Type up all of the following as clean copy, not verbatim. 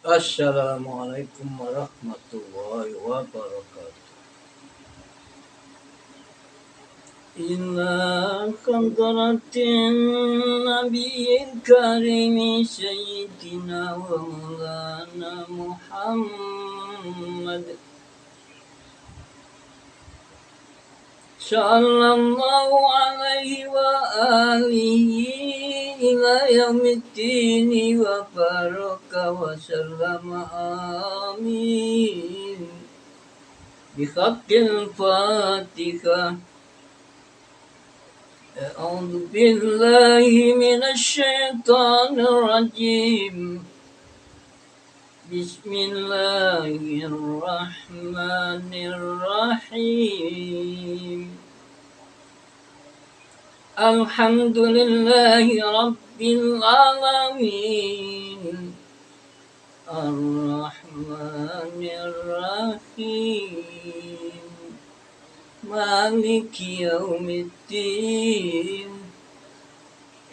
Assalamualaikum warahmatullahi wabarakatuh. Ila hadratin nabiyil karim sayyidina wa maulana Muhammad sallallahu alaihi wa alihi ila yaumiddini wa baraka wa sallama amin. بحق الفاتحة أعوذ بالله من الشيطان الرجيم بسم الله الرحمن الرحيم الحمد لله رب العالمين الرحمن الرحيم مالك يوم الدين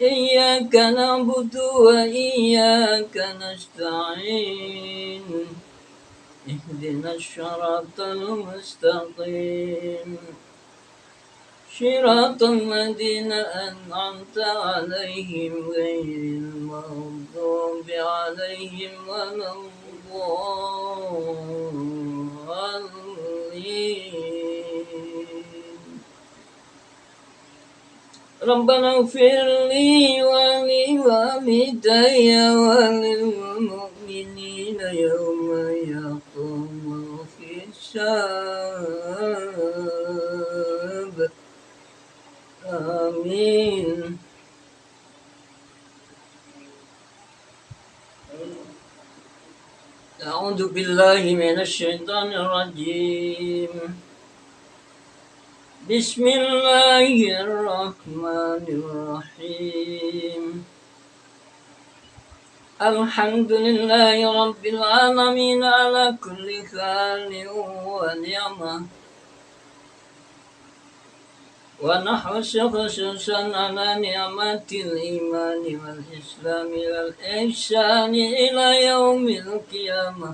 إياك نعبد وإياك نستعين اهدنا الصراط المستقيم صراط الذين أنعمت عليهم غير المغضوب عليهم ولا الضالين ربنا اغفر لي ولوالدي وللمؤمنين يوم يقوم الحساب آمين. أعوذ بالله من الشيطان الرجيم بسم الله الرحمن الرحيم الحمد لله رب العالمين على كل حال ونعمة ونحرص خصوصا على نعمة الإيمان والإسلام والإحسان إلى يوم القيامة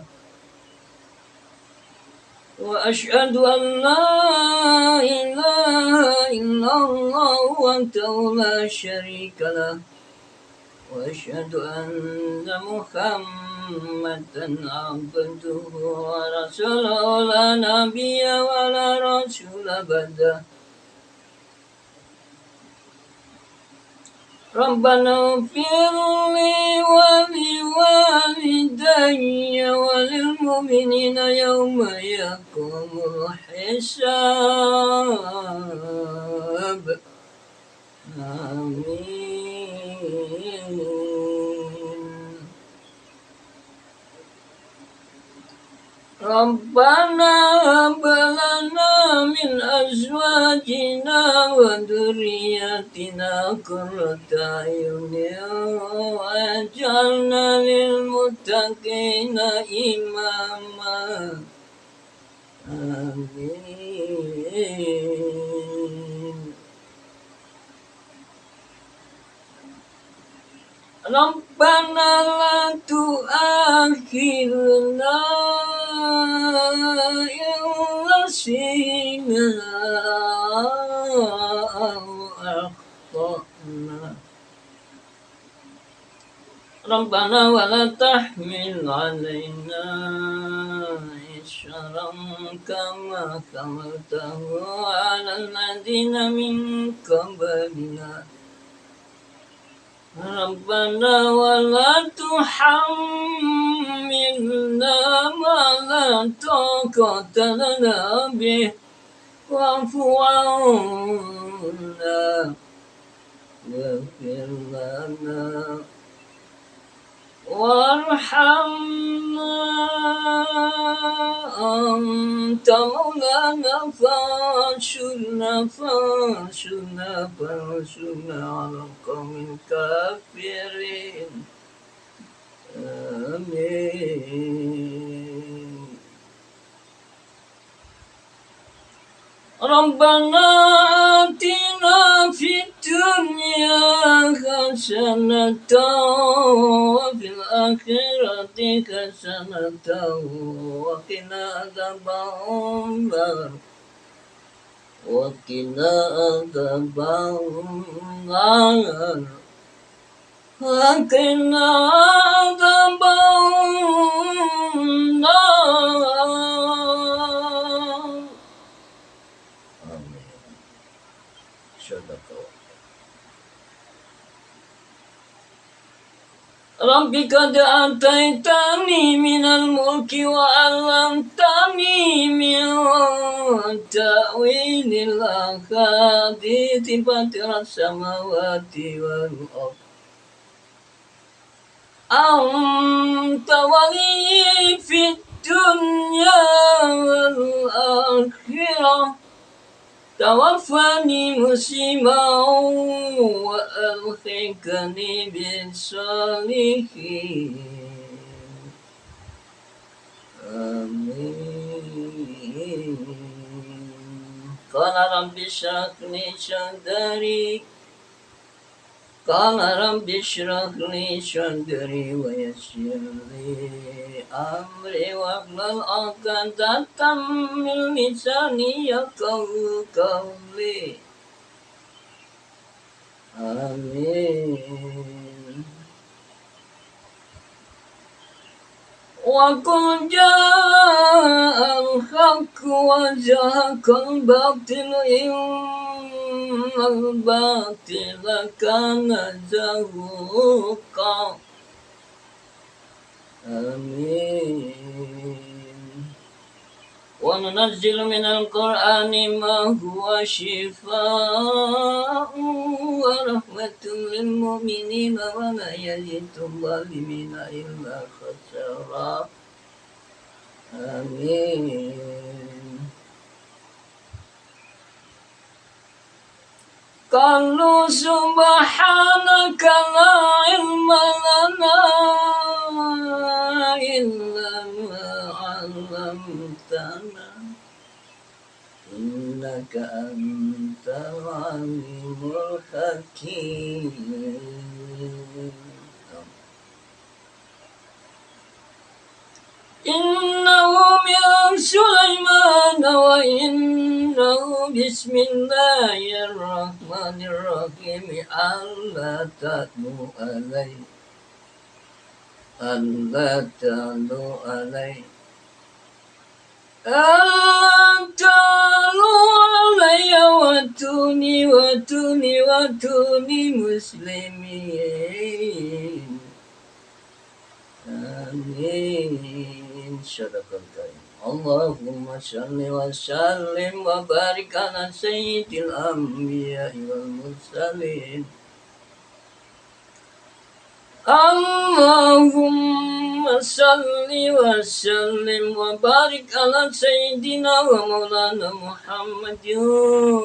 وأشهد أن لا إله إلا الله وحده لا شريك له وأشهد أن محمدا عبده ورسوله لا نبي ولا رسول بعده ربنا اغفر لي ولوالدي وللمؤمنين يوم يقوم الحساب آمين. ربنا هب لنا من أزواجنا وذرياتنا قرة أعين واجعلنا للمتقين إماما آمين. ربنا لا تؤاخذنا إن نسينا أو أخطأنا ربنا ولا تحمل علينا إصرا كما حملته على الذين من قبلنا ربنا ولا تحملنا ما لا طاقة لنا به واعف عنا واغفر لنا وارحمنا أنت مولانا فانصرنا على القوم الكافرين آمين. ربنا آتنا في الدنيا حسنة وفي الآخرة حسنة وقنا عذاب النار وقنا عذاب النار وقنا عذاب النار. آمين. صدق الله. رب قد آتيتني من الملك وعلمتني من تأويل الأحاديث فاطر السماوات والأرض أنت ولي في الدنيا والآخرة توفني مسلما وألحقني بالصالحين آمين. قال رب اشرح لي صدري قال رب اشرح لي صدري ويسر لي أمري واحلل عقدة من لساني يفقهوا قولي آمين. وقل جاء الحق وزهق الباطل إن الباطل كان زهوقا آمين. وننزل من القرآن ما هو شفاء ورحمة للمؤمنين ولا يزيد الظالمين إلا خسارا آمين. قالوا سبحانك لا علم لنا إلا ما علمتنا إنك أنت العليم الحكيم. إنه من سليمان وإنه بسم الله الرحمن الرحيم ألا تعلوا علي واتوني مسلمين آمين. صدق الكريم. اللهم صل وسلم وبارك على سيد الأنبياء والمرسلين. اللهم صل وسلم وبارك على سيدنا ومولانا محمد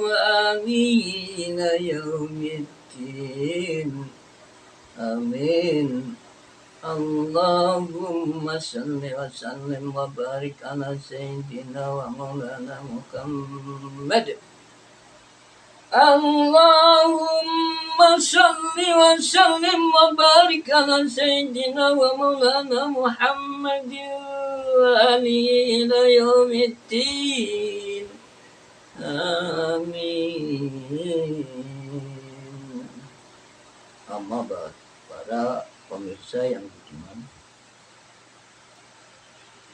وآله إلى يوم الدين آمين. اللهم صل وسلم وبارك على سيدنا ومولانا محمد. اللهم صل وسلم وبارك على سيدنا ومولانا محمد وآله إلى يوم الدين آمين. Amma ba'd. Para pemirsa yang budiman,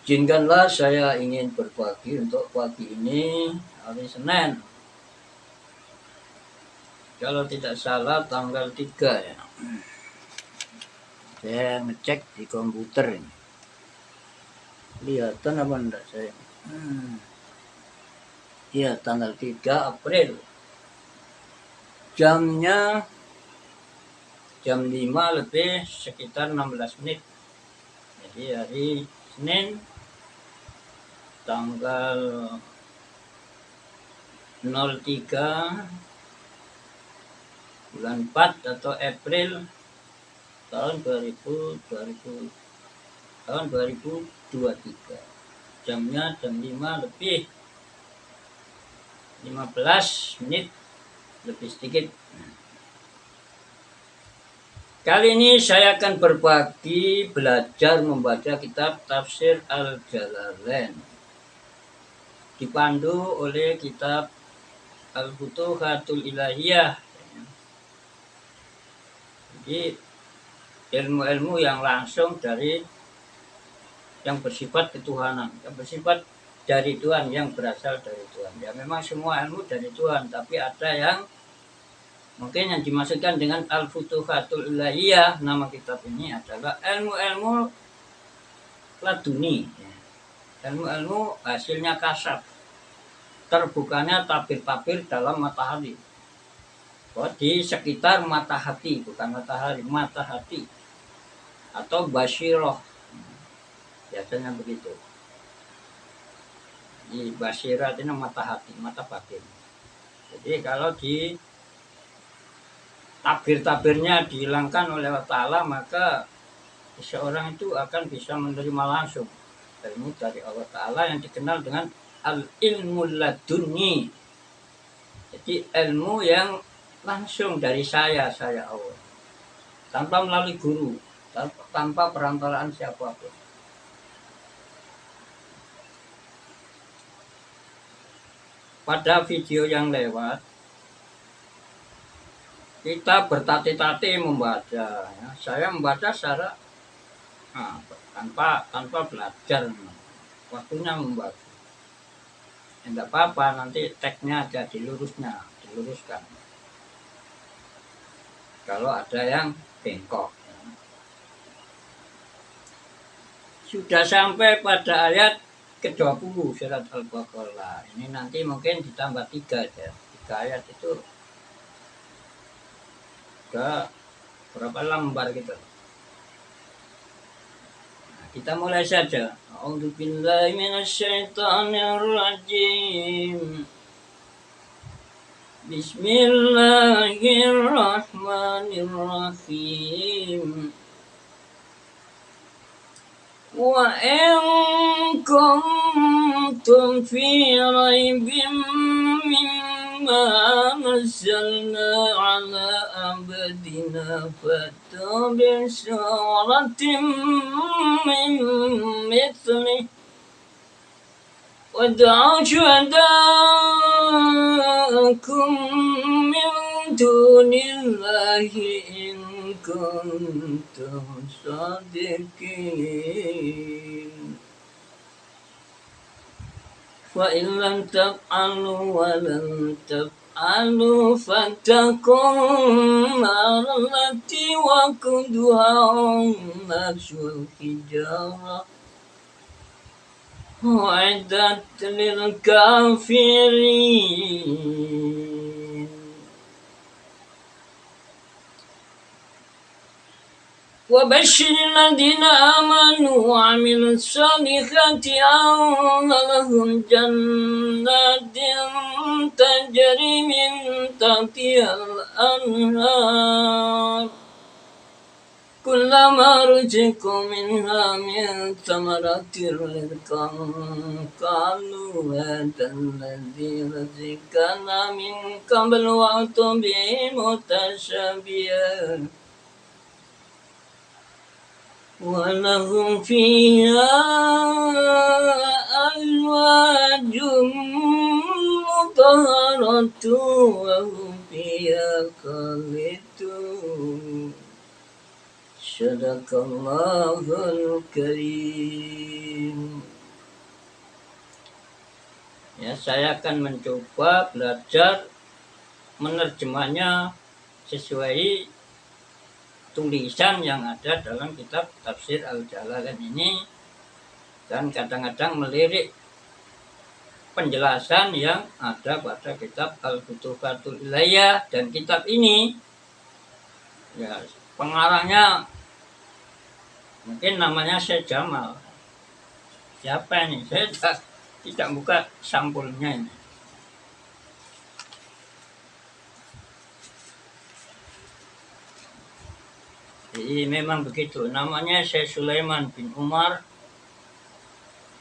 izinkanlah saya ingin berbagi untuk pagi ini hari Senin, kalau tidak salah tanggal 3 ya. Saya ngecek di komputer ini. Kelihatan apa enggak saya? Iya, tanggal 3 April. Jamnya jam 5 lebih sekitar 16 menit. Jadi hari Senin tanggal 03 bulan 4 atau April tahun 2023. Jamnya jam 5 lebih 15 menit lebih sedikit. Kali ini saya akan berbagi belajar membaca kitab Tafsir Al-Jalalain, dipandu oleh kitab Al-Futuhatul Ilahiyah. Jadi ilmu-ilmu yang langsung dari yang bersifat ketuhanan, yang bersifat dari Tuhan, yang berasal dari Tuhan. Ya memang semua ilmu dari Tuhan, tapi ada yang mungkin yang dimaksudkan dengan Al-Futuhatul Ilahiyah, nama kitab ini adalah ilmu-ilmu laduni, ilmu-ilmu hasilnya kasab, terbukanya tabir-tabir dalam matahari, di sekitar mata hati, bukan matahari, mata hati, atau basyiroh, biasanya begitu. Di basyirat ini mata hati, mata batin. Jadi kalau di tabir-tabirnya dihilangkan oleh Allah Ta'ala, maka seseorang itu akan bisa menerima langsung ilmu dari Allah Ta'ala yang dikenal dengan al-ilmu laduni. Jadi ilmu yang langsung dari saya Allah, tanpa melalui guru, tanpa perantaraan siapapun. Pada video yang lewat, kita bertatih-tatih membaca. Ya. Saya membaca secara tanpa belajar, waktunya membaca. Tidak apa-apa, nanti teksnya ada diluruskan. Kalau ada yang bengkok. Ya. Sudah sampai pada ayat ke-20 surat Al-Baqarah. Ini nanti mungkin ditambah 3 ya. 3 ayat itu ke berapa lembar gitu. Nah, kita mulai saja. A'udzubillahi minasyaitonirrajim. Bismillahirrahmanirrahim. Wa in kuntum fi raibin mimma nazzalna ala abdina fatu bi suratin min mithlihi wad'u syuhada'akum min dunillahi in kuntum sadiqin. Fa in lam taf'alu wa lam taf'alu fattaqun nar allati waquduha an-nasu wal hijarah u'iddat lil kafirin. وبشر الذين آمنوا وعملوا الصالحات أن لهم جنات تجري من تحتها الأنهار كلما رزقوا منها من ثمرات رزقا قالوا هذا الذي رزقنا من قبل وأتوا به متشابها ولهم فيها أزواج مطهرة وهم فيها خالدون. Sadaqallahul Karim. Ya, saya akan mencoba belajar menerjemahnya sesuai tulisan yang ada dalam kitab Tafsir Al-Jalalain ini, dan kadang-kadang melirik penjelasan yang ada pada kitab Al-Futuhatul Ilahiyah. Dan kitab ini ya pengarangnya mungkin namanya Syekh Jamal. Siapa ini? Saya tidak buka sampulnya ini. Jadi memang begitu. Namanya Syekh Sulaiman bin Umar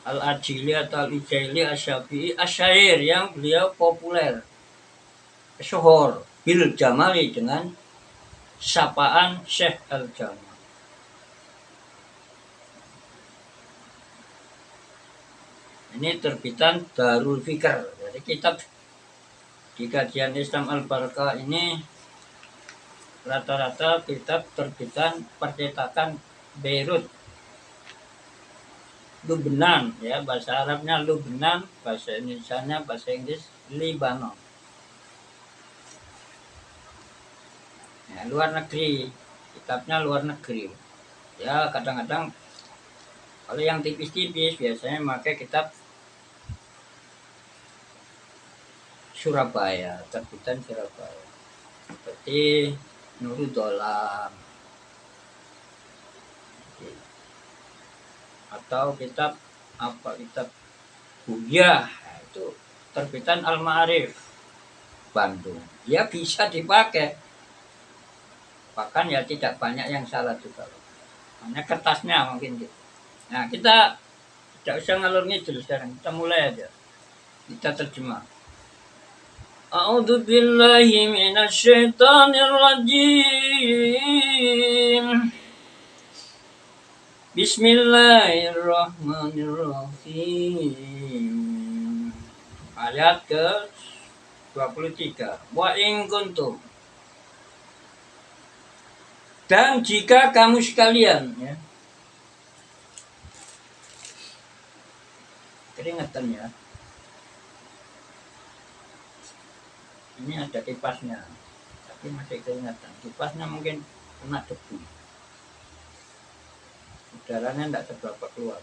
Al-Ajili atau Al-Ijaili Asyafi'i Asyair, yang beliau populer, syuhur. bil Jamali dengan sapaan Syekh Al-Jamal. Ini terbitan Darul Fikr. Jadi kitab di kajian Islam Al-Barakah ini rata-rata kitab terbitan percetakan Beirut, Lubnan, ya bahasa Arabnya Lubnan, bahasa Indonesianya bahasa Inggris Libanon. Ya, luar negeri, kitabnya luar negeri. Ya kadang-kadang kalau yang tipis-tipis biasanya pakai kitab Surabaya, terbitan Surabaya, seperti Nurul Dolam atau kitab Buya, itu terbitan Al-Ma'arif Bandung. Ya bisa dipakai, bahkan ya tidak banyak yang salah juga, hanya kertasnya mungkin gitu. Nah kita tidak usah ngalur ngidul sekarang, kita mulai aja, kita terjemah. A'udzu billahi minasyaitonir rajim. Bismillahirrahmanirrahim. Ayat ke-23. Wa in kuntum. Dan jika kamu sekalian, ya. Keringetan ya. Ini ada kipasnya, tapi masih keringetan. Kipasnya mungkin kena debu, udaranya tidak seberapa keluar.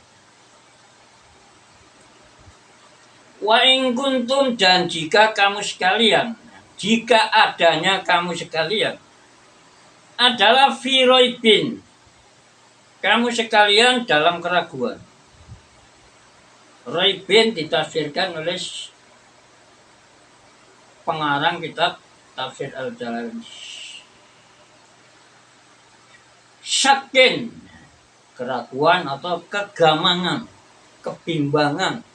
Wa in kuntum, dan jika kamu sekalian, jika adanya kamu sekalian adalah fi raibin, kamu sekalian dalam keraguan. Raibin ditafsirkan oleh pengarang kitab Tafsir Al-Jalalain, syakin, keraguan atau kegamangan, kebimbangan.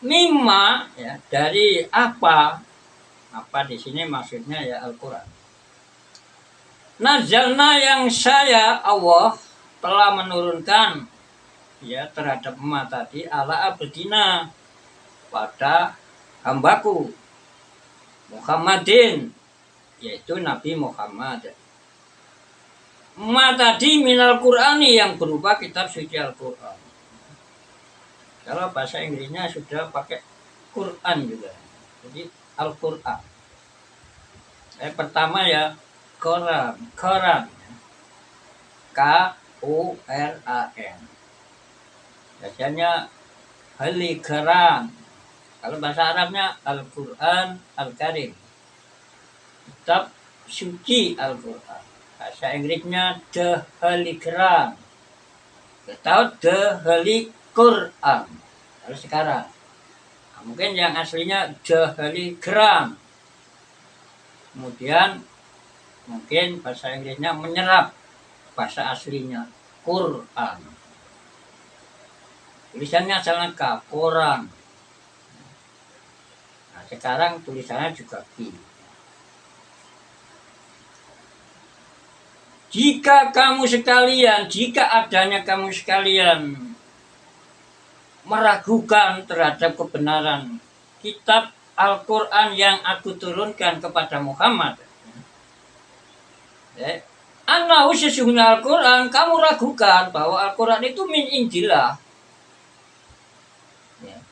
Mimma, ya, dari apa di sini maksudnya ya Al-Quran. Nazalna, yang saya Allah telah menurunkan ya terhadap emak tadi, ala abdina, pada hambaku Muhammadin, yaitu Nabi Muhammad. Ma tadi minal Qur'ani, yang berupa kitab suci Al-Quran. Kalau bahasa Inggrisnya sudah pakai Quran juga, jadi Al-Quran. Pertama ya Quran, Quran. Biasanya Al-Quran. Kalau bahasa Arabnya Al-Quran Al-Karim, kitab suci Al-Quran. Bahasa Inggrisnya The Holy Quran atau The Holy Quran. Kalau sekarang, nah, mungkin yang aslinya The Holy Quran. Kemudian mungkin bahasa Inggrisnya menyerap bahasa aslinya Quran. Tulisannya asalnya Quran. Nah, sekarang tulisannya juga Q. Jika adanya kamu sekalian meragukan terhadap kebenaran kitab Al-Quran yang aku turunkan kepada Muhammad, annahu, sesungguhnya Al-Quran, kamu ragukan bahwa Al-Quran itu min indillah,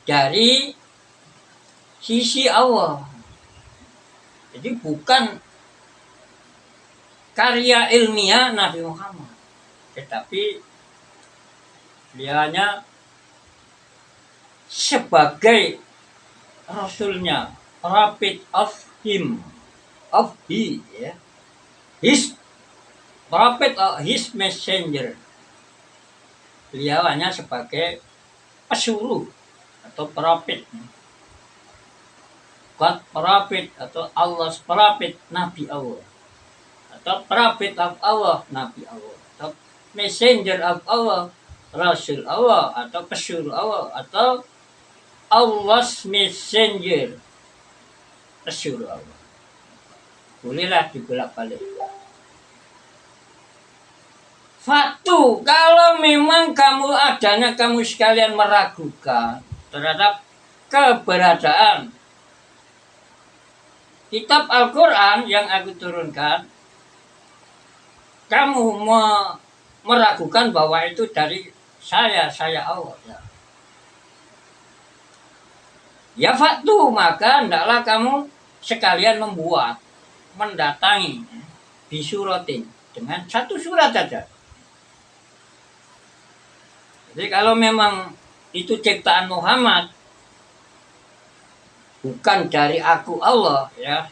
dari sisi Allah, jadi bukan karya ilmiah Nabi Muhammad, tetapi dia hanya sebagai rasulnya, prophet of he, ya, his prophet, his messenger. Beliau hanya sebagai pesuruh atau prophet, God prophet atau Allah's prophet, Nabi Allah, atau prophet of Allah, Nabi Allah, atau messenger of Allah, Rasul Allah, atau pesuruh Allah, atau Allah's messenger. Rasulullah. Bolehlah dibolak-balik. Fatu, kalau memang kamu sekalian meragukan terhadap keberadaan kitab Al-Quran yang aku turunkan, kamu meragukan bahwa itu dari saya Allah. Ya fatu, maka hendaklah kamu sekalian mendatangi bisuratin dengan satu surat saja. Jadi kalau memang itu ciptaan Muhammad, bukan dari aku Allah, ya.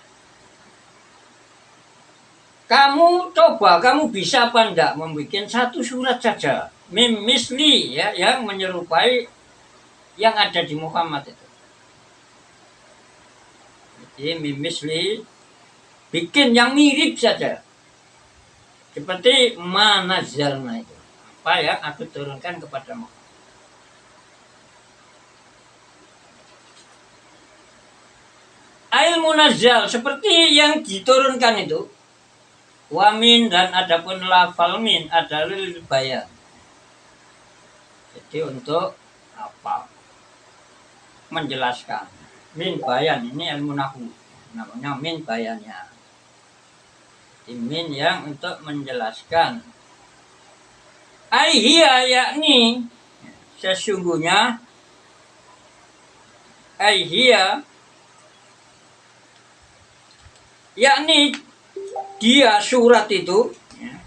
Kamu coba, kamu bisa apa enggak membuat satu surat saja, mim misli, ya, yang menyerupai yang ada di Muhammad itu. Jadi mim misli, bikin yang mirip saja, seperti manazalna itu, apa yang aku turunkan kepadamu. Ail munazzal, seperti yang diturunkan itu. Wamin, dan adapun lafal min adalah lil bayan. Jadi untuk apa? Menjelaskan. Min bayan ini ilmu nahwu. Namanya min bayannya. Jadi min yang untuk menjelaskan. Aihia, yakni sesungguhnya aihia, yakni dia surat itu, ya,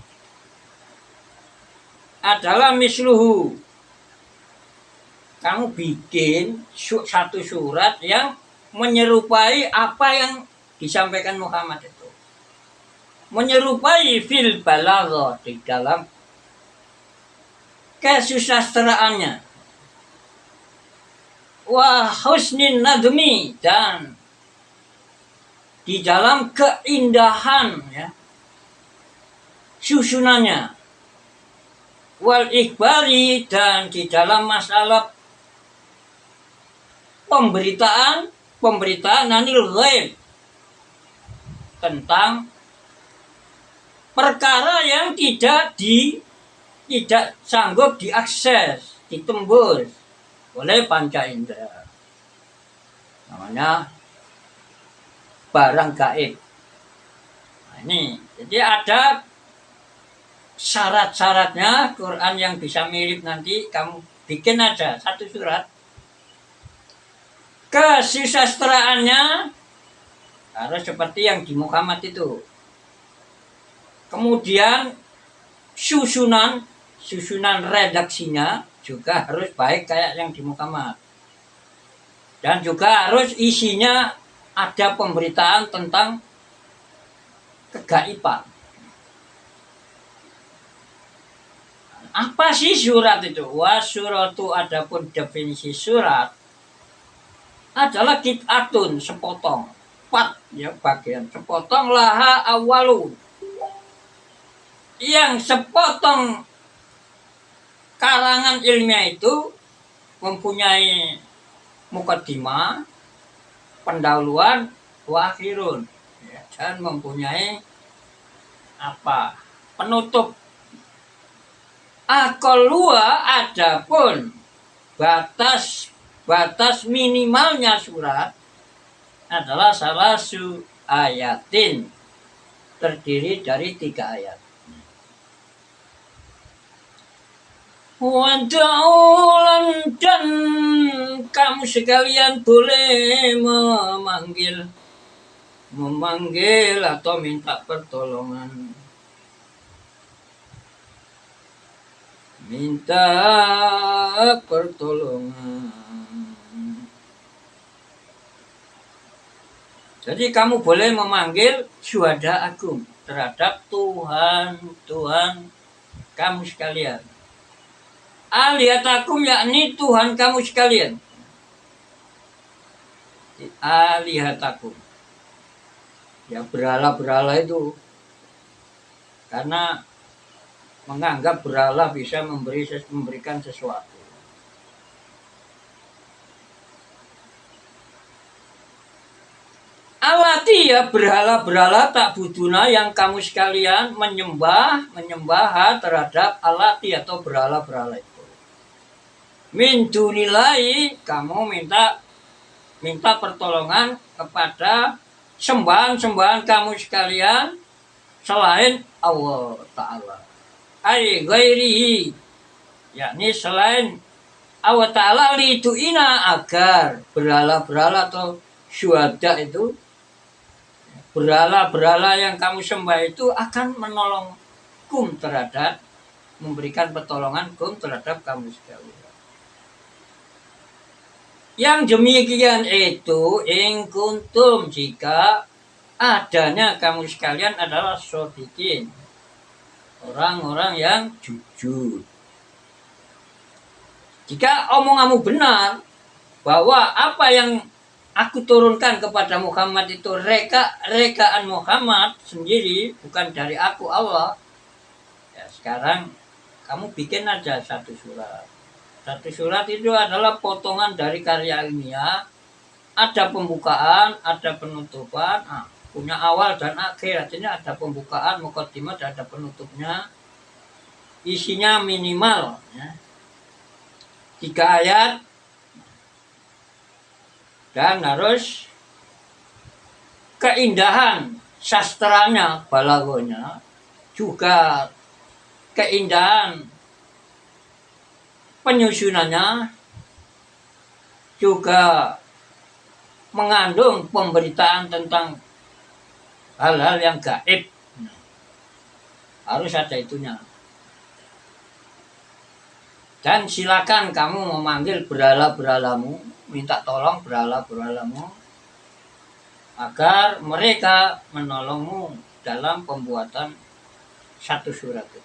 adalah misluhu. Kamu bikin satu surat yang menyerupai apa yang disampaikan Muhammad itu. Menyerupai fil balaghah, di dalam kesusastraannya. Wa husnin nadmi, dan di dalam keindahan, ya, susunannya. Wal ikhbari, dan di dalam masalah pemberitaan anil ghaib, tentang perkara yang tidak sanggup diakses, ditembus oleh panca indera. Namanya barang gaib. Nah, ini jadi ada syarat-syaratnya. Quran yang bisa mirip nanti kamu bikin aja satu surat. Kesusastraannya harus seperti yang di Muhammad itu. Kemudian susunan redaksinya juga harus baik kayak yang di Muhammad. Dan juga harus isinya ada pemberitaan tentang kegaiban. Apa sih surat itu? Wasuratu, adapun definisi surat adalah kit'atun, sepotong, pat, ya, bagian sepotong, laha awalu, yang sepotong karangan ilmiah itu mempunyai mukaddimah, pendahuluan, wa akhirun, ya, dan mempunyai apa? Penutup. Akolua, adapun batas minimalnya surat adalah salasu ayatin, terdiri dari 3 ayat. Wada'ulan, dan kamu sekalian boleh memanggil atau minta pertolongan. Minta pertolongan. Jadi kamu boleh memanggil syuhada agung terhadap Tuhan kamu sekalian. Alihatakum, yakni Tuhan kamu sekalian. Alihatakum, ya, berhala itu, karena menganggap berhala bisa memberikan sesuatu. Iya, berhala-berhala tak buduna yang kamu sekalian menyembah terhadap alati atau berhala-berhala itu. Min dunilai, kamu minta pertolongan kepada sembahan-sembahan kamu sekalian selain Allah Ta'ala. Ai ghairihi, yakni selain Allah Ta'ala litu'ina, agar berhala-berhala atau syuhada itu, berhala-berhala yang kamu sembah itu akan menolong kum terhadap, memberikan pertolongan kum terhadap kamu sekalian. Yang demikian itu in kuntum, jika adanya kamu sekalian adalah shodiqin, orang-orang yang jujur. Jika omonganmu benar bahwa apa yang aku turunkan kepada Muhammad itu rekaan Muhammad sendiri, bukan dari aku Allah, ya sekarang kamu bikin aja satu surat. Satu surat itu adalah potongan dari karya ilmiah, ada pembukaan, ada penutupan, punya awal dan akhir. Artinya ada pembukaan, mukadimah, dan ada penutupnya. Isinya minimal ya, 3 ayat, dan harus keindahan sastranya, balagonya, juga keindahan penyusunannya, juga mengandung pemberitaan tentang hal-hal yang gaib. Harus ada itunya. Dan silakan kamu memanggil berhala-berhalamu, minta tolong berhala-berhalamu agar mereka menolongmu dalam pembuatan satu surat itu.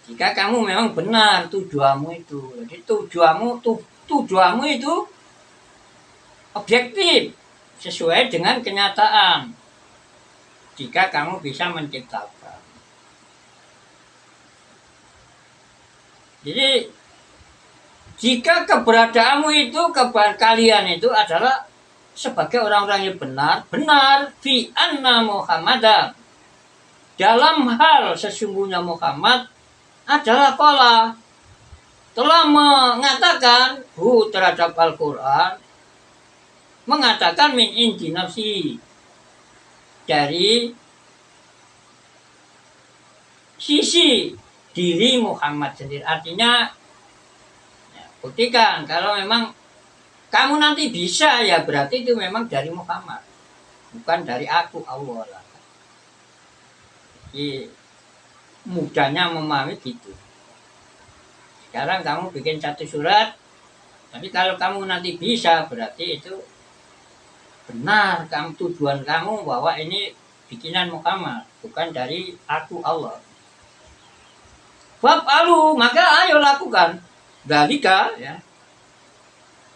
Jika kamu memang benar tujuanmu itu, jadi tujuanmu itu objektif, sesuai dengan kenyataan. Jika kamu bisa menciptakan. Jadi jika keberadaanmu itu, kalian itu adalah sebagai orang-orang yang benar fi anna Muhammadan, dalam hal sesungguhnya Muhammad adalah telah mengatakan terhadap Al-Quran, mengatakan min indi nafsi, dari sisi diri Muhammad sendiri. Artinya ya, buktikan kalau memang kamu nanti bisa, ya berarti itu memang dari Muhammad, bukan dari aku Allah lah. Jadi mudahnya memahami gitu. Sekarang kamu bikin satu surat, tapi kalau kamu nanti bisa, berarti itu benar tujuan kamu bahwa ini bikinan Muhammad, bukan dari aku Allah. Fa'alu, maka ayo lakukan dalika ya,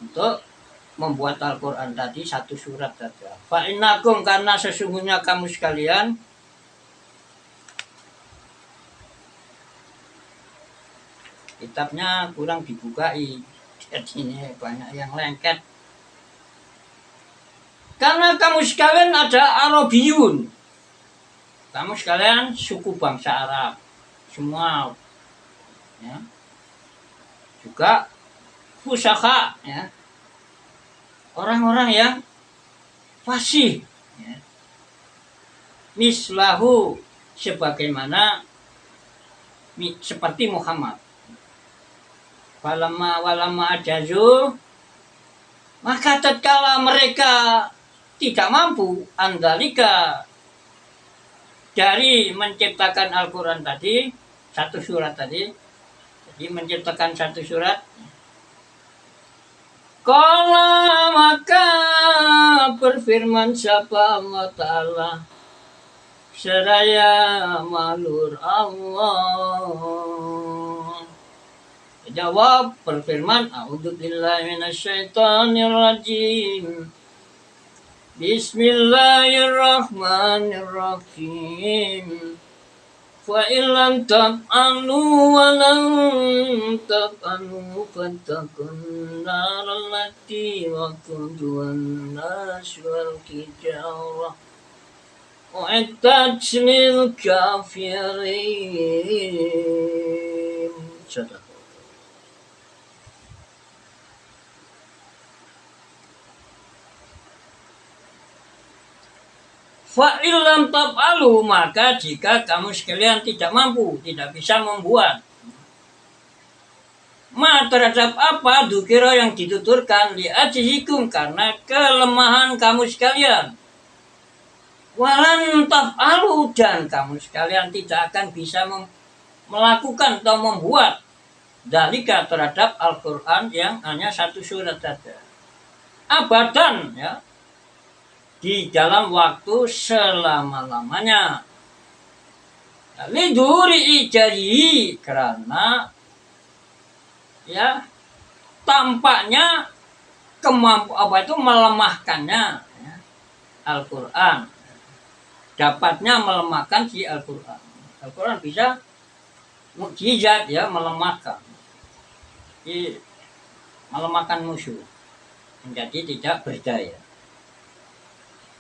untuk membuat Al-Quran tadi satu surat saja. Fa'innakum, karena sesungguhnya kamu sekalian, kitabnya kurang dibukai, jadi ini banyak yang lengket. Karena kamu sekalian ada Arabiyun, kamu sekalian suku bangsa Arab semua ya, juga fusakha ya, orang-orang yang fasih ya, mislahu, sebagaimana seperti Muhammad. Walama ajazu, maka tatkala mereka tidak mampu andalika, dari menciptakan Al-Quran tadi, satu surat tadi, jadi menciptakan satu surat, Qala, maka berfirman siapa Allah Ta'ala, seraya malur Allah. Jawab berfirman, a'udzubillahi minasyaitonirrajim. Bismillahirrahmanirrahim. Fa illam taf'alu wa lam taf'alu fattaqun naral lati waquduhan nas wal hijarah u'iddat lil kafirin. Sadaqah. Fa illam taf'alu, maka jika kamu sekalian tidak mampu, tidak bisa membuat ma terhadap apa dukira yang dituturkan li ajizikum, karena kelemahan kamu sekalian, walan taf'alu, dan kamu sekalian tidak akan bisa melakukan atau membuat dalika terhadap Al-Quran yang hanya satu surat saja abadan, ya, di dalam waktu selama-lamanya. Liduri ijahi, karena ya tampaknya melemahkannya, ya, Al-Quran, dapatnya melemahkan si Al-Quran. Al-Quran bisa mukjizat, ya, melemahkan musuh menjadi tidak berdaya.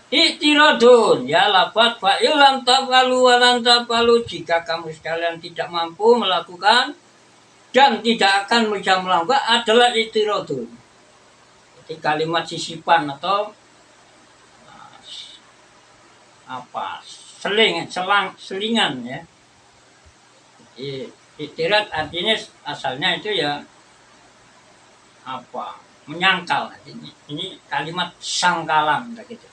I'tiradun, ya, lafaz fa illam taf'alu wa lan taf'alu, jika kamu sekalian tidak mampu melakukan dan tidak akan bisa melakukan, adalah i'tiradun. Jadi kalimat sisipan atau selingan, ya. I'tirad artinya asalnya itu ya menyangkal. Ini kalimat sangkalan gitu.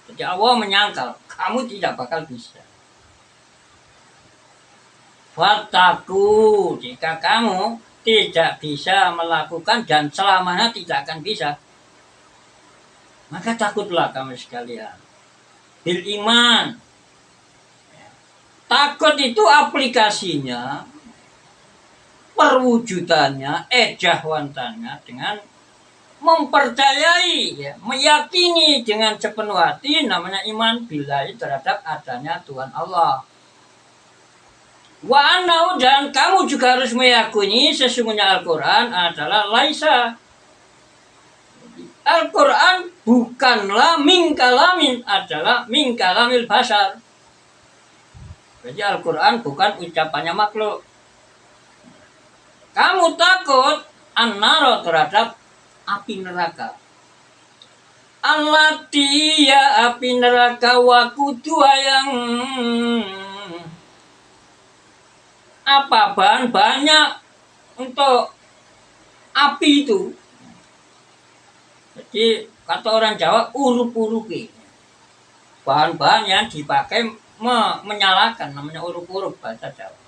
Jadi Allah menyangkal, kamu tidak bakal bisa. Fattaku, jika kamu tidak bisa melakukan dan selamanya tidak akan bisa, maka takutlah kamu sekalian. Bil iman. Takut itu aplikasinya, perwujudannya, ejahwantannya dengan mempercayai, ya, meyakini dengan sepenuh hati, namanya iman billahi, terhadap adanya Tuhan Allah. Wa annahu, dan kamu juga harus meyakini sesungguhnya Al-Quran adalah laisa. Al-Quran bukanlah min kalamin, adalah min kalamil basar. Jadi Al-Quran bukan ucapannya makhluk. Kamu takut an-naro, terhadap api neraka. Allati, ya, api neraka, waquduha, yang bahan banyak untuk api itu. Jadi kata orang Jawa, urup-urupi, bahan-bahan yang dipakai menyalakan, namanya urup-urup bahasa Jawa.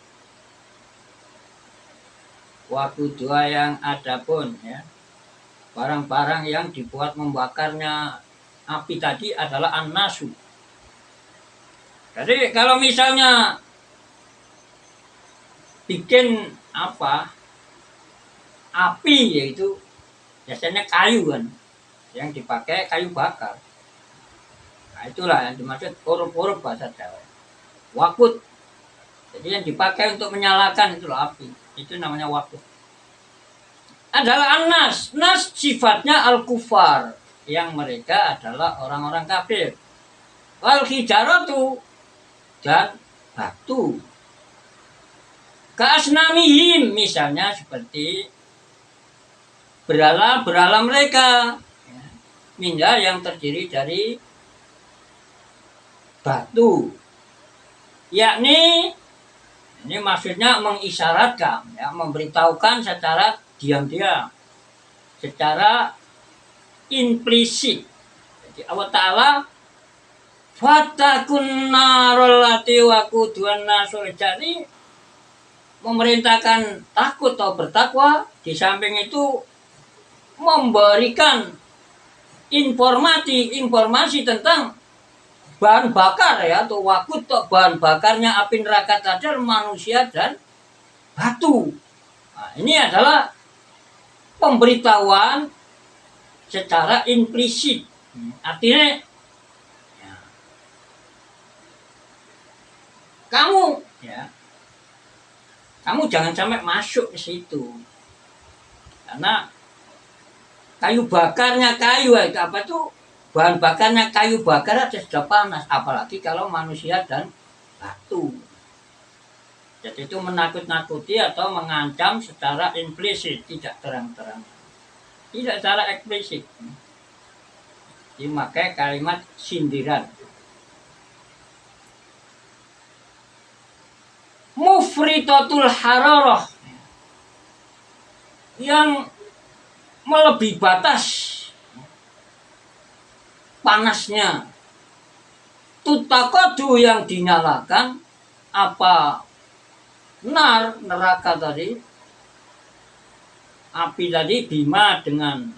Waquduha, yang adapun, ya, barang-barang yang dibuat membakarnya api tadi adalah an-nasu. Jadi kalau misalnya bikin api, yaitu biasanya kayu kan, yang dipakai kayu bakar. Nah, itulah yang dimaksud urup-urup bahasa Jawa. Wakut, jadi yang dipakai untuk menyalakan itulah api, itu namanya wakut. Adalah an-nas. Nas sifatnya al-kufar, yang mereka adalah orang-orang kafir. Wal hijaratu, dan batu. Ka'asnamihim, misalnya seperti berhala-berhala mereka, ya, minja yang terdiri dari batu. Yakni, ini maksudnya mengisyaratkan, ya, memberitahukan secara diam-diam, secara implisit. Jadi Allah Ta'ala fatakun narol lati waquduhan nasul, jadi memerintahkan takut atau bertakwa, di samping itu memberikan informasi tentang bahan bakar, ya, atau wakut, atau bahan bakarnya api neraka tadi manusia dan batu. Nah, ini adalah pemberitahuan secara implisit. Artinya, ya, kamu, ya, Kamu jangan sampai masuk ke situ. Karena kayu bakarnya apa tuh, bahan bakarnya kayu bakar aja sudah panas, apalagi kalau manusia dan batu. Jadi itu menakut-nakuti atau mengancam secara implisit, tidak terang-terang, tidak secara eksplisit. Dimakai kalimat sindiran. Mufritatul hararah, yang melebihi batas panasnya. Tutakadu, yang dinyalakan apa, neraka tadi, api tadi, bima, dengan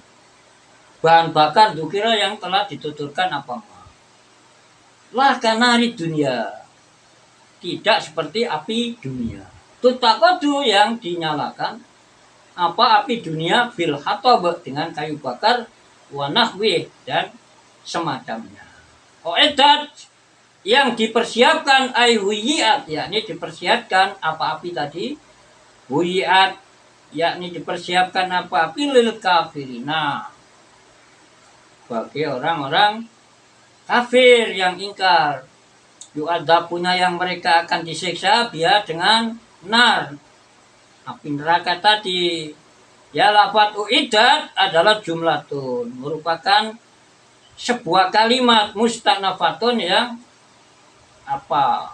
bahan bakar dukira yang telah dituturkan apa lah kanari dunia, tidak seperti api dunia. Tutakadu, yang dinyalakan apa, api dunia, bil hatab, dengan kayu bakar, wanahwih, dan semacamnya. Oedat, yang dipersiapkan, huyat, yakni dipersiapkan apa api tadi, huyat, yakni dipersiapkan apa api, lil kafirina, bagi orang-orang kafir yang ingkar. Yu'adabunya, yang mereka akan disiksa biar dengan nar, api neraka tadi. Ya, lafaz uiddat adalah jumlatun, merupakan sebuah kalimat mustanafatun, yang apa,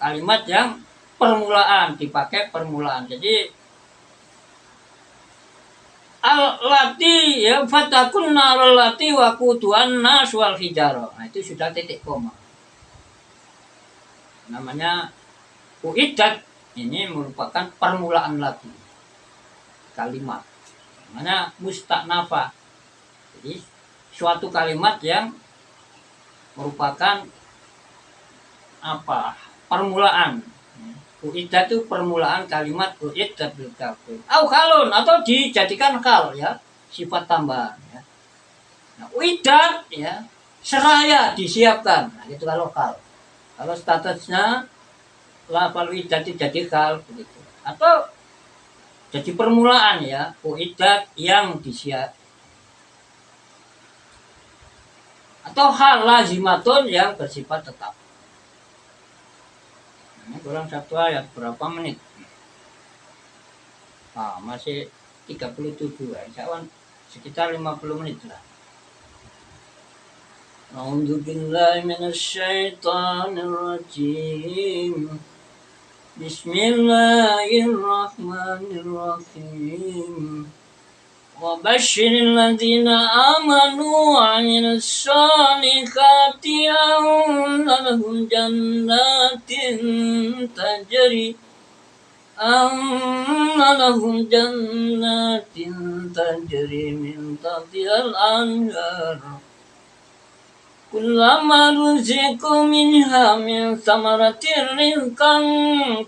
kalimat yang permulaan, dipakai permulaan. Jadi al-lati, ya, fatakun narallati waquduhan nas wal hijarah. Nah, itu sudah titik koma. Namanya uiddat, ini merupakan permulaan lagi kalimat. Namanya musta'nafah. Jadi suatu kalimat yang merupakan apa, permulaan. Uiddat itu permulaan kalimat uiddat bil kafir. Au khalun, atau dijadikan khal, ya, sifat tambahan, ya. Nah, uiddat, ya, seraya disiapkan. Nah, itu kalau khal. Kalau statusnya lafal uiddat jadi khal begitu. Atau jadi permulaan, ya, uiddat yang disiap. Atau hal lazimatun, yang bersifat tetap. Ini kurang satu ayat, berapa menit? Masih 37 ya. Insyaallah sekitar 50 menit lah. A'udzu billahi minasyaitonir rajim. Bismillahirrahmanirrahim. Wa basyiril ladzina amanu wa 'amilus shalihati anna lahum jannatin tajri min tahtihal anhar kullama ruziqu minha min thamaratir rizqan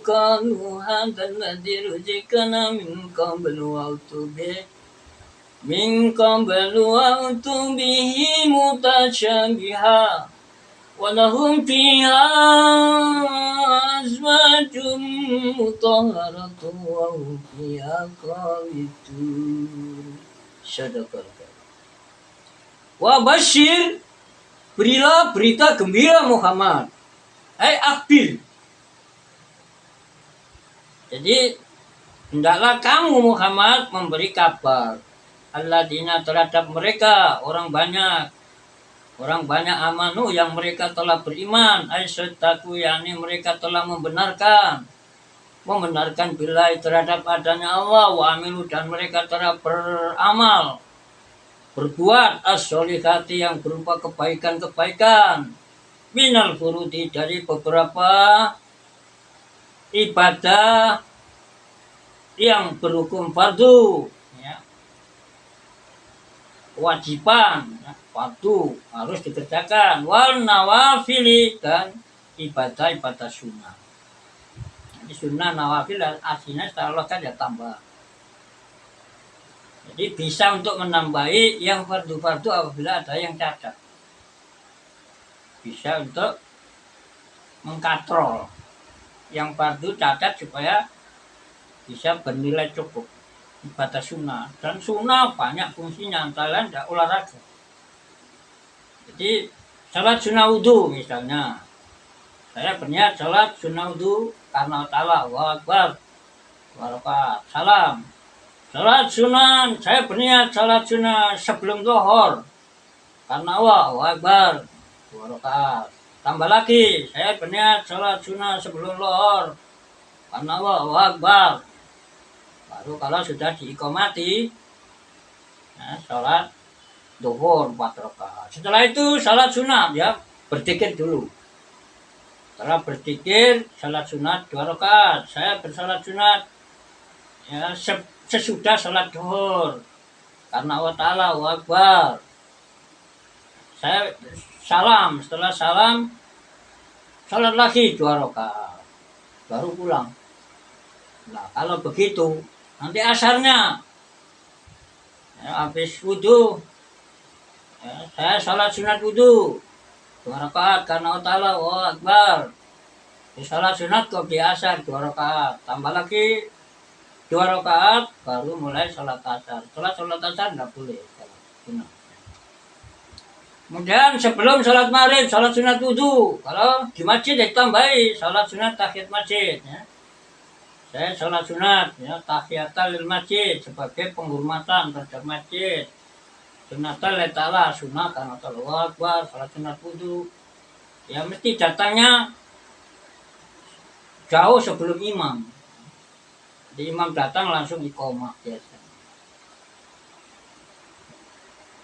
qalu hadzal ladzi ruziqna min qablu wa bihi mutasyabiha wa lahum fiha azwajum mutahharatun wa hum fiha khalidun. Sadaqallah. Wa basyir, berilah berita gembira Muhammad. Akbil. Jadi hendaklah kamu Muhammad memberi kabar alladzina, terhadap mereka orang banyak amanu, yang mereka telah beriman, aisyataku, yakni mereka telah membenarkan billahi, terhadap adanya Allah, wa amilu, dan mereka telah beramal, berbuat as-sholihati, yang berupa kebaikan-kebaikan, minal furudi, dari beberapa ibadah yang berhukum fardu, ya, kewajiban, ya, fardu harus dikerjakan, wal nawafili, dan ibadah sunnah. Jadi sunnah nawafil artinya setelah kan ya tambah. Jadi bisa untuk menambahi yang fardu-fardu apabila ada yang cacat. Bisa untuk mengkatrol yang fardu cacat supaya bisa bernilai cukup ibadah sunnah. Dan sunnah banyak fungsinya, antara lain ada olahraga. Jadi salat sunnah wudhu misalnya, saya berniat salat sunnah wudhu karena ta'ala, Allahu Akbar, 2 rakaat, salam. Salat sunnah, saya berniat salat sunnah sebelum zuhur karena Allahu Akbar, 2 rakaat. Tambah lagi, saya berniat salat sunnah sebelum zuhur karena Allahu Akbar. Baru kalau sudah diiqamati, ya, salat zuhur 4 rakaat. Setelah itu salat sunat, ya, berzikir dulu. Setelah berzikir, salat sunat 2 rakaat. Saya bersalat sunat, ya, sesudah salat zuhur karena Allah Ta'ala, Allahu Akbar. Saya salam, setelah salam salat lagi 2 rakaat, baru pulang. Nah, kalau begitu nanti asarnya, ya, habis wudhu, ya, saya salat sunat wudhu 2 rakaat karena Allah Ta'ala, Allahu Akbar. Di salat sunat kok di asar 2 rakaat, tambah lagi 2 rakaat, baru mulai salat asar. Setelah salat asar nggak boleh salat sunat. Kemudian sebelum salat maghrib, salat sunat wudhu. Kalau di masjid ditambahi salat sunat tahiyat masjid. Ya. Saya salat sunat, ya, tahiyatul lil masjid sebagai penghormatan terhadap masjid. Sunatan lillahi ta'ala, sunat karena Allahu Akbar, salat sunat wudhu. Ya mesti datangnya jauh sebelum imam. Jadi imam datang langsung iqamah biasa.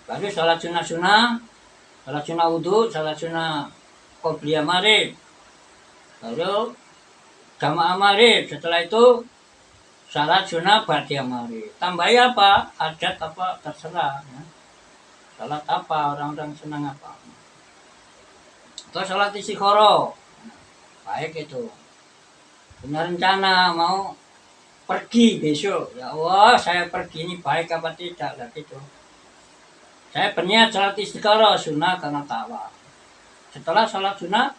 Baru salat sunnah, salat sunnah wudhu, salat sunnah qobliyah maghrib. Baru jamaah maghrib. Setelah itu salat sunnah ba'diyah maghrib. Tambahi apa? Adat apa? Terserah. Ya. Salat apa? Orang-orang senang apa? Atau salat istikharah. Baik itu. Punya rencana mau pergi besok, ya Allah saya pergi ini baik apa tidak lah gitu. Saya berniat salat istikharah sunnah karena ta'ala. Setelah salat sunnah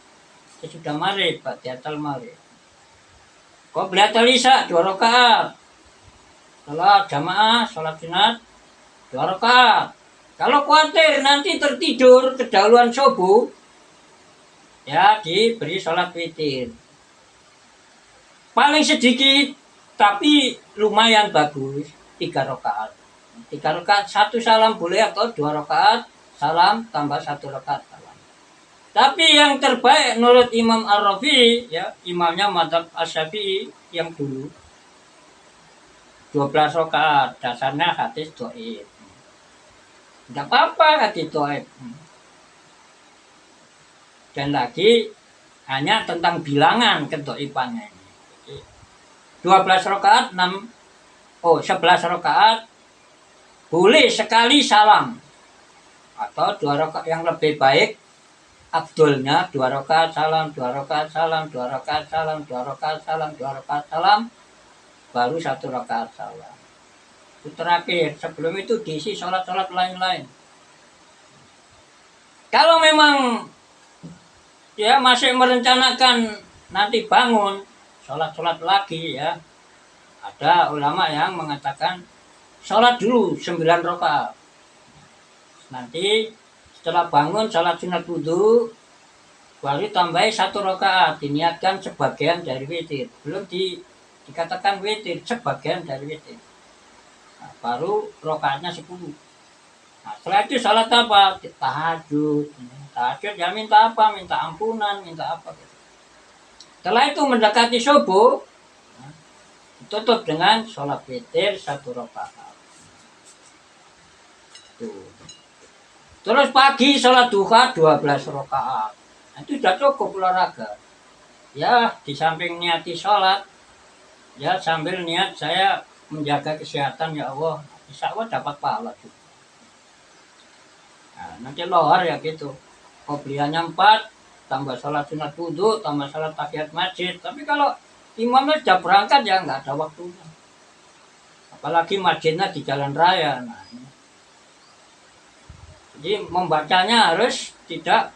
sesudah maghrib, ba'diyatul maghrib. Qobliyatul isya 2 rakaat. Setelah jamaah salat sunat 2 rakaat. Kalau khawatir nanti tertidur kedahuluan subuh, ya diberi salat witir. Paling sedikit tapi lumayan bagus 3 rakaat. 3 rakaat 1 salam boleh atau 2 rakaat salam tambah 1 rakaat salam. Tapi yang terbaik menurut Imam Ar-Rafi'i, ya, imamnya madzhab Asy-Syafi'i yang dulu, 12 rakaat, dasarnya hadis dhaif. Enggak apa-apa hadis dhaif. Dan lagi hanya tentang bilangan kedhaifannya. 12 rakaat 11 rakaat boleh sekali salam, atau 2 rakaat yang lebih baik afdolnya 2 rakaat salam, 2 rakaat salam, 2 rakaat salam, 2 rakaat salam, 2 rakaat salam, baru 1 rakaat salam. Itu terakhir, sebelum itu diisi sholat-sholat lain-lain. Kalau memang ya masih merencanakan nanti bangun sholat lagi, ya, ada ulama yang mengatakan sholat dulu 9 rakaat. Nanti setelah bangun sholat sunat wudhu, baru tambahi 1 rakaat, diniatkan sebagian dari witir. Belum dikatakan witir, sebagian dari witir. Nah, baru rakaatnya 10. Nah, setelah itu sholat apa? Tahajud. Tahajud ya minta apa? Minta ampunan, minta apa gitu. Setelah itu mendekati subuh, tutup dengan sholat witir 1 rakaat. Terus pagi sholat duha 12 rakaat. Nah, itu sudah cukup olahraga. Ya, di samping niati sholat, ya sambil niat saya menjaga kesehatan, ya Allah, insya Allah dapat pahala juga. Nah, nanti lohar ya gitu. Qobliyahnya 4, tambah sholat sunat wudhu, tambah sholat tahiyat masjid. Tapi kalau imamnya sudah berangkat ya nggak ada waktunya. Apalagi masjidnya di jalan raya. Nah, jadi membacanya harus tidak,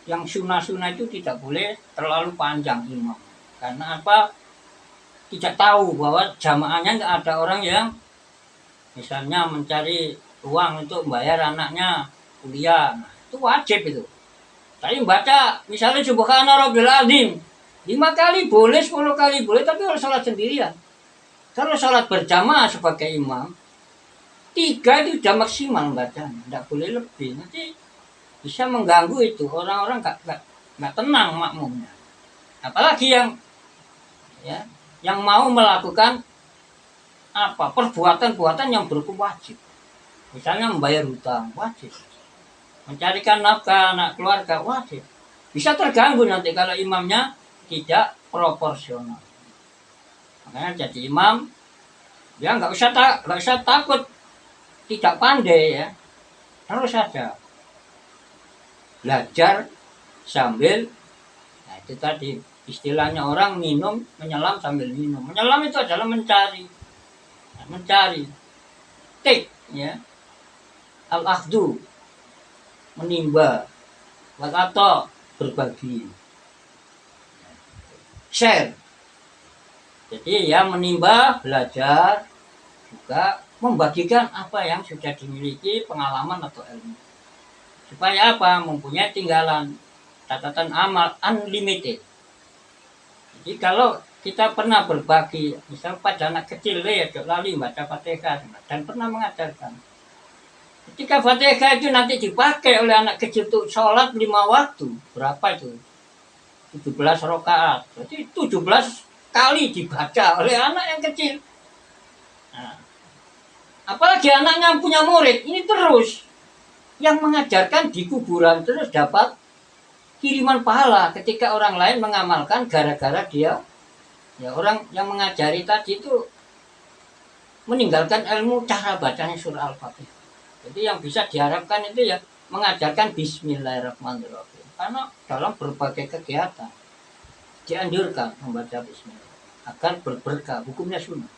yang sunnah-sunnah itu tidak boleh terlalu panjang imam. Karena apa? tidak tahu bahwa jamaahnya nggak ada orang yang misalnya mencari uang untuk membayar anaknya kuliah, nah, itu wajib itu. Tapi baca misalnya Subhana Rabbil Azim 5 kali boleh, 10 kali boleh, tapi kalau sholat sendirian. Kalau sholat berjamaah sebagai imam, 3 itu sudah maksimal bacanya, tidak boleh lebih. Nanti bisa mengganggu itu orang-orang nggak tenang makmumnya. Apalagi ya yang mau melakukan perbuatan-perbuatan yang berupa wajib. Misalnya membayar hutang wajib, mencarikan nafkah anak keluarga wajib. Bisa terganggu nanti kalau imamnya tidak proporsional. Makanya jadi imam ya nggak usah takut tidak pandai ya, harus saja belajar sambil, nah itu tadi istilahnya orang minum menyelam sambil minum. Menyelam itu adalah mencari take ya, al-akhdu menimba, atau berbagi, share. Jadi ya menimba, belajar, juga membagikan apa yang sudah dimiliki, pengalaman atau ilmu. Supaya apa? Mempunyai tinggalan catatan amal unlimited. Jadi kalau kita pernah berbagi, misal pada anak kecil ya, lali baca Fatihah dan pernah mengajarkan. Ketika Fatihah itu nanti dipakai oleh anak kecil untuk sholat 5 waktu, berapa itu? 17 rakaat. Jadi 17 kali dibaca oleh anak yang kecil. Nah, apalagi anaknya yang punya murid, ini terus yang mengajarkan di kuburan terus dapat kiriman pahala ketika orang lain mengamalkan gara-gara dia, ya orang yang mengajari tadi itu meninggalkan ilmu cara bacanya surah Al-Fatihah. Jadi yang bisa diharapkan itu ya mengajarkan Bismillahirrahmanirrahim. Karena dalam berbagai kegiatan dianjurkan membaca Bismillah agar berberkah, hukumnya sunnah.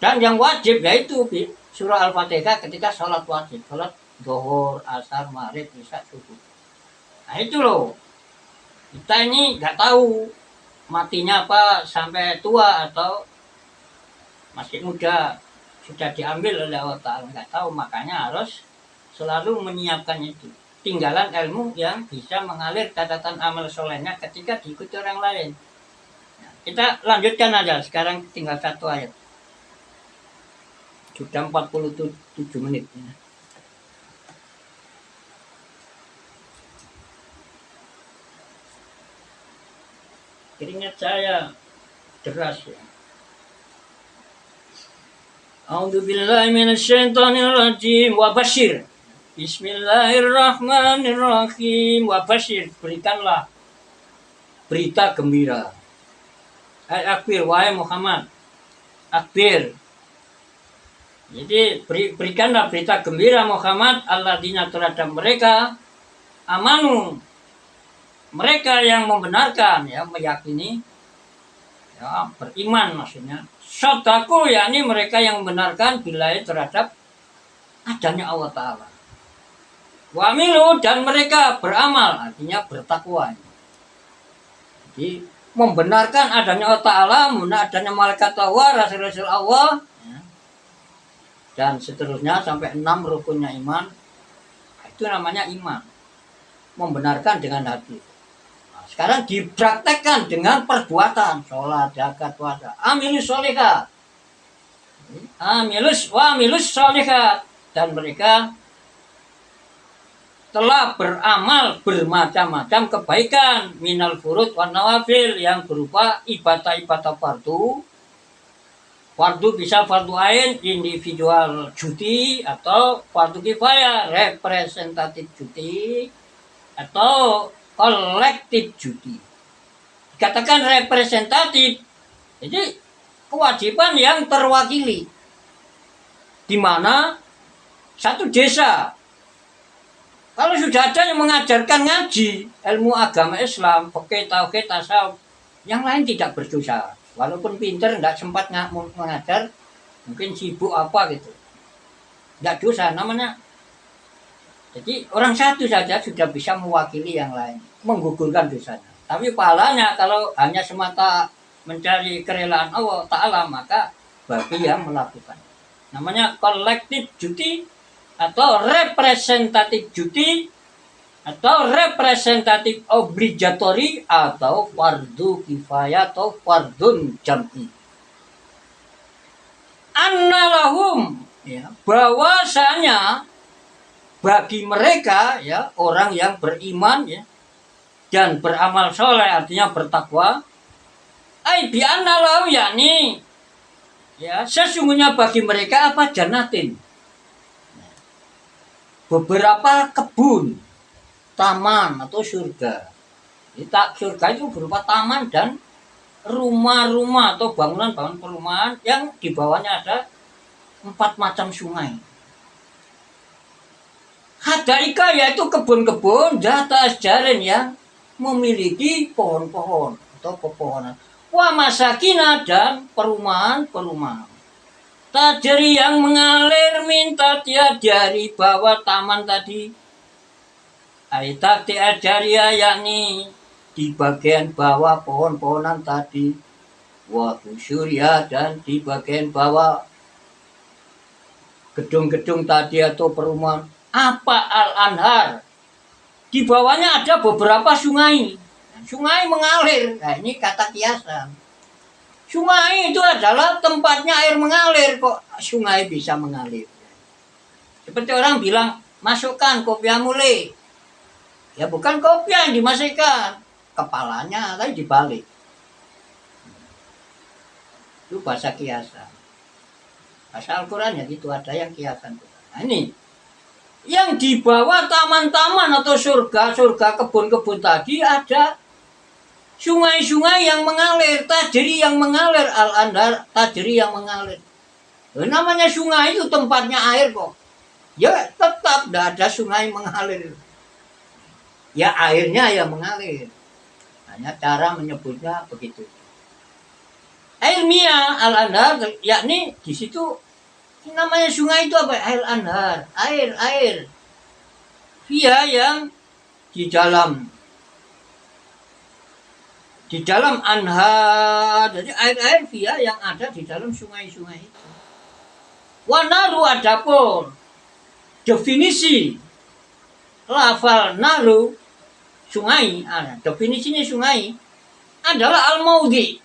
Dan yang wajib yaitu surah Al-Fatihah ketika sholat wajib, sholat zuhur, asar, maghrib, isya, subuh. Nah itu loh, kita ini nggak tahu matinya apa sampai tua atau masih muda sudah diambil oleh Allah Ta'ala, nggak tahu. Makanya harus selalu menyiapkan itu, tinggalan ilmu yang bisa mengalir catatan amal solehnya ketika diikuti orang lain. Nah, kita lanjutkan aja, sekarang tinggal 1 ayat. Sudah 47 menit. Keringat saya deras ya. A'udzubillahi minasyaitonirrajim wa basyir. Bismillahirrahmanirrahim wa basyir. Berikanlah berita gembira. Akbir, wahai Muhammad, akbir. Jadi berikanlah berita gembira Muhammad alladzina terhadap mereka amanu, mereka yang membenarkan ya, meyakini ya, beriman maksudnya. Sadaku yakni mereka yang membenarkan billahi terhadap adanya Allah Ta'ala. Wamilu dan mereka beramal, artinya bertakwa. Jadi membenarkan adanya Allah Ta'ala, adanya malaikat Allah, rasul-rasul Allah, dan seterusnya sampai 6 rukunnya iman. Itu namanya iman, membenarkan dengan hati. Nah, sekarang dipraktekkan dengan perbuatan, sholat, zakat, puasa. Amilus sholihat, amilus sholihat, dan mereka telah beramal bermacam-macam kebaikan minal furud wan nawafil, yang berupa ibadah-ibadah fardu. Fardu bisa fardu ain individual cuti, atau fardu kifayah representatif cuti, atau kolektif cuti. Dikatakan representatif, jadi kewajiban yang terwakili, di mana satu desa kalau sudah ada yang mengajarkan ngaji ilmu agama Islam, fikih, tauhid, tasawuf, yang lain tidak berdosa. Walaupun pinter, tidak sempat mengajar, mungkin sibuk apa gitu, tidak dosa namanya. Jadi orang satu saja sudah bisa mewakili yang lain, menggugurkan dosanya. Tapi pahalanya kalau hanya semata mencari kerelaan Allah Ta'ala, maka bagi yang melakukan. Namanya kolektif duty atau representatif duty atau representatif obligatory atau fardu kifayah atau fardun jam'i. Annalahum, ya, bahwasanya bagi mereka, ya, orang yang beriman, ya, dan beramal soleh, artinya bertakwa, bi annalahum, yakni, ya, sesungguhnya bagi mereka apa? Jannatin, beberapa kebun, taman atau surga. Surga itu berupa taman dan rumah-rumah atau bangunan-bangunan perumahan yang di bawahnya ada 4 macam sungai. Hadaika, yaitu kebun-kebun data asjarin yang memiliki pohon-pohon atau pepohonan. Wa masakina, dan perumahan-perumahan. Tajri yang mengalir minta dia dari bawah taman tadi. Aitati ajaria, yakni di bagian bawah pohon-pohonan tadi. Wa surya, dan di bagian bawah gedung-gedung tadi atau perumahan. Apa al-anhar? Di bawahnya ada beberapa sungai. Sungai mengalir. Nah, ini kata kiasan. Sungai itu adalah tempatnya air mengalir. Kok sungai bisa mengalir? Seperti orang bilang, masukkan kopiah mulai. Ya bukan kopiah yang dimasukkan, kepalanya tadi dibalik. Itu bahasa kiasan. Bahasa Al-Quran ya gitu, ada yang kiasan. Nah ini, yang di bawah taman-taman atau surga-surga kebun-kebun tadi ada sungai-sungai yang mengalir, tajri yang mengalir, al-andar, tajri yang mengalir. Namanya sungai itu tempatnya air kok. Ya tetap tidak ada sungai mengalir. Ya airnya yang mengalir. Hanya cara menyebutnya begitu. Ilmiah al-andar, yakni di situ namanya sungai itu apa? Air andar, air. Via yang di dalam anhar, jadi air via yang ada di dalam sungai-sungai itu. Wanaru, adapun definisi lafal naru sungai, definisinya sungai adalah al-maudhi,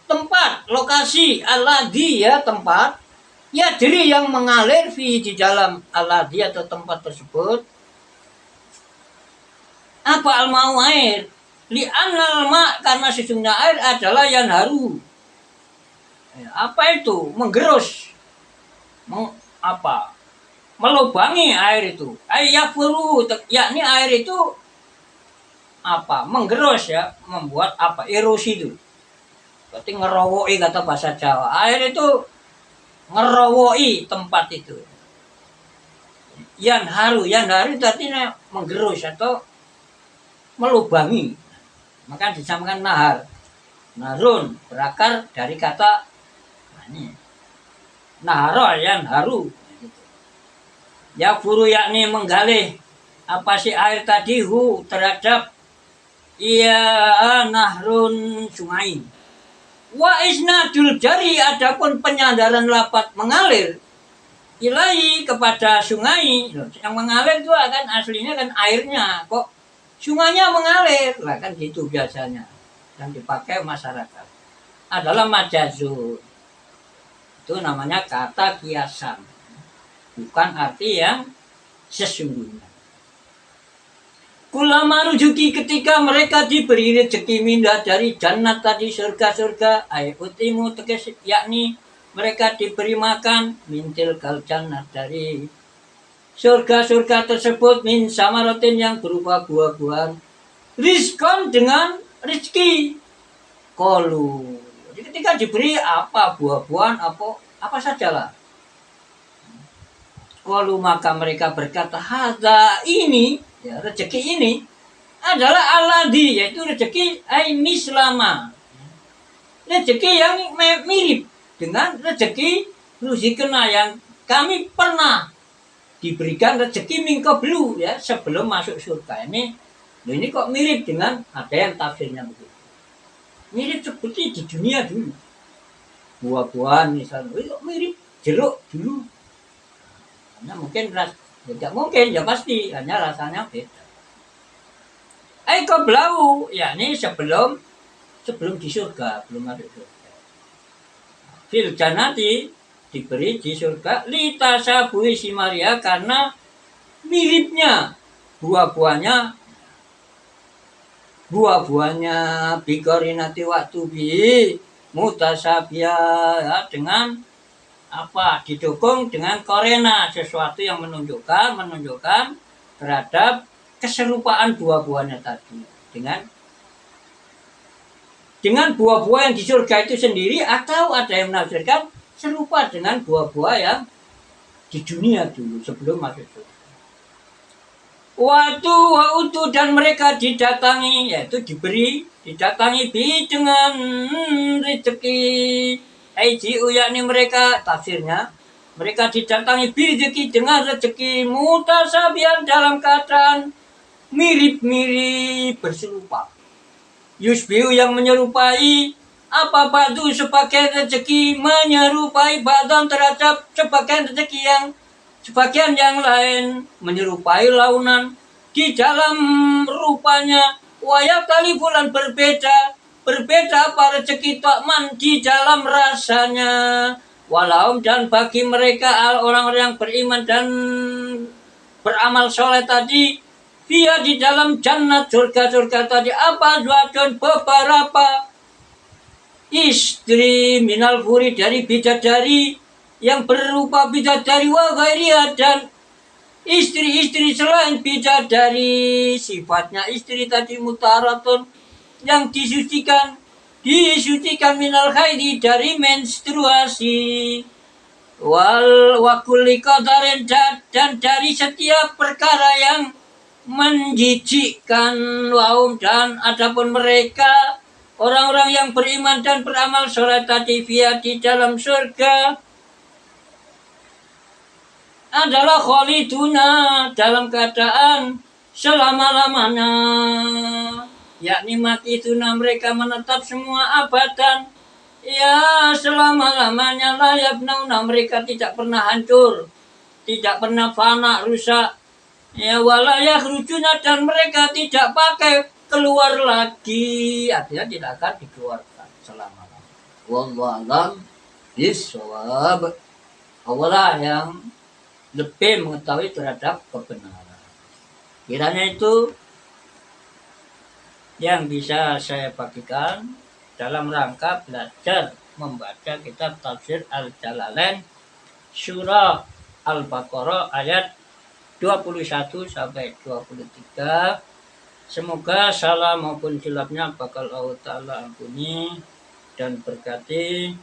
tempat, lokasi, alladhi, ya tempat, ya diri yang mengalir fi di dalam alladhi atau tempat tersebut. Apa al-mau? Air. Li'annal ma', karena sesungguhnya air adalah yang haru. Apa itu? Menggerus. Melubangi air itu. Ayafuru, yakni air itu apa? Menggerus, ya, membuat apa? Erosi itu. Berarti ngerowoi kata bahasa Jawa. Air itu ngerowoi tempat itu. Yang haru itu artinya menggerus atau melubangi. Maka disamakan nahar. Narun berakar dari kata naharo, yang haru. Ya furu, yakni menggalih apa sih air tadi terhadap nahrun sungai. Wa isnadul jari, adapun penyandaran lapat mengalir ilahi kepada sungai. Yang mengalir itu akan aslinya kan airnya, kok sungainya mengalir lah, kan gitu biasanya yang dipakai masyarakat adalah majazun. Itu namanya kata kiasan, bukan arti yang sesungguhnya. Kulama rujuki, ketika mereka diberi rezeki mindah dari jannat tadi, surga-surga, utimu tegas, yakni mereka diberi makan mintil kal jannat, dari surga-surga tersebut, min samaratin, yang berupa buah-buahan, rizkon, dengan rezeki. Kolu, jadi ketika diberi apa buah-buahan apa sajalah. Kolu, maka mereka berkata, hadza, ini, ya, rezeki ini adalah alladhi, yaitu rezeki mislama, rezeki yang mirip dengan rezeki ruzikna, yang kami pernah diberikan rezeki mingkoblu, ya, sebelum masuk surga. Ini kok mirip dengan, ada yang tafsirnya begitu. Mirip seperti di dunia dulu. Buah-buahan misalnya, mirip jeruk dulu. Hanya mungkin tidak mungkin, ya pasti, hanya rasanya beda. Qablahu, yakni sebelum di surga, belum ada surga. Fil jannati, diberi di surga, litasabui si Maria, karena miripnya buah-buahnya bikorinati waktu bi mutasabia, ya, dengan apa, didukung dengan korena, sesuatu yang menunjukkan terhadap keserupaan buah-buahnya tadi dengan buah-buah yang di surga itu sendiri, atau ada yang menafsirkan serupa dengan buah-buah yang di dunia dulu sebelum masuk surga. Waktu dan mereka didatangi, yaitu didatangi dengan rezeki. Aiji'u, yakni mereka, tafsirnya mereka didatangi rezeki dengan rezeki mutasabian, dalam keadaan mirip-mirip, berserupa. Yusbiu, yang menyerupai apa ba'du, sebagian rezeki menyerupai ba'dan, terhadap sebagian yang lain, menyerupai launan di dalam rupanya, wayab kali bulan berbeda apa rezeki takman di dalam rasanya, walau, dan bagi mereka orang-orang yang beriman dan beramal soleh tadi, dia di dalam jannat, surga tadi, apa zuatun, beberapa istri minal huri, dari bidadari yang berupa bidadari, wa ghairiha, dan istri-istri selain bidadari. Sifatnya istri tadi mutaratun, yang disucikan minal haidi, dari menstruasi, wa kulli qadarin, dan dari setiap perkara yang menjijikkan. Wahum, dan adapun mereka orang-orang yang beriman dan beramal soleh tadi, via di dalam surga, adalah khaliduna, dalam keadaan selama-lamanya, yakni mati tuna, mereka menetap semua abadan, ya selama-lamanya. La yabnauna, mereka tidak pernah hancur, tidak pernah fana, rusak. Ya, wala yakhrujuna, dan mereka tidak pakai keluar lagi, artinya tidak akan dikeluarkan selama-lamanya. Wallahu a'lam bishawab. Allah yang lebih mengetahui terhadap kebenaran. Kiranya itu yang bisa saya bagikan dalam rangka belajar membaca kitab tafsir Al-Jalalain, surah Al-Baqarah ayat 21 sampai 23. Semoga salah maupun silapnya bakal Allah Ta'ala ampuni dan berkati.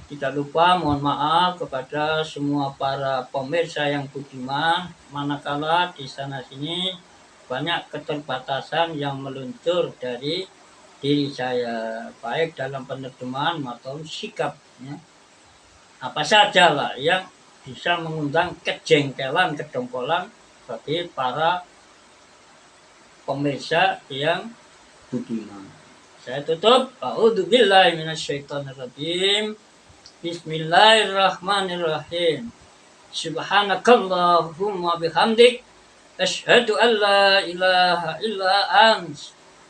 Tidak lupa mohon maaf kepada semua para pemirsa yang budiman, manakala di sana sini banyak keterbatasan yang meluncur dari diri saya, baik dalam penerjemahan maupun sikapnya. Apa saja lah yang bisa mengundang kejengkelan, kedongkolan bagi para pemirsa yang budiman. Saya tutup. A'udzubillahi minasyaitonirrajim. Bismillahirrahmanirrahim. Subhanakallahumma bihamdik, asyhadu an la ilaha illa ant,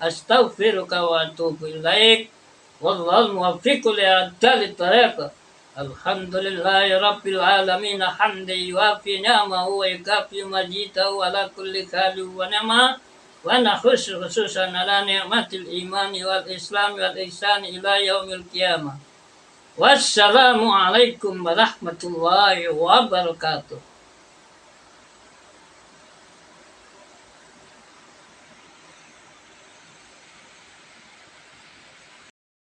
astaghfiruka wa atubu ilaik. Wallahul muwaffiq li aqwamit thariq. Alhamdulillahi rabbil alamin, hamdan yuwafi ni'amahu wa yukafi majidahu ala kulli halin wa ni'mah, wa nakhussu khususan ala ni'matil imani wal islam wal ihsan ila yaumil qiyamah. Wassalamualaikum warahmatullahi wabarakatuh.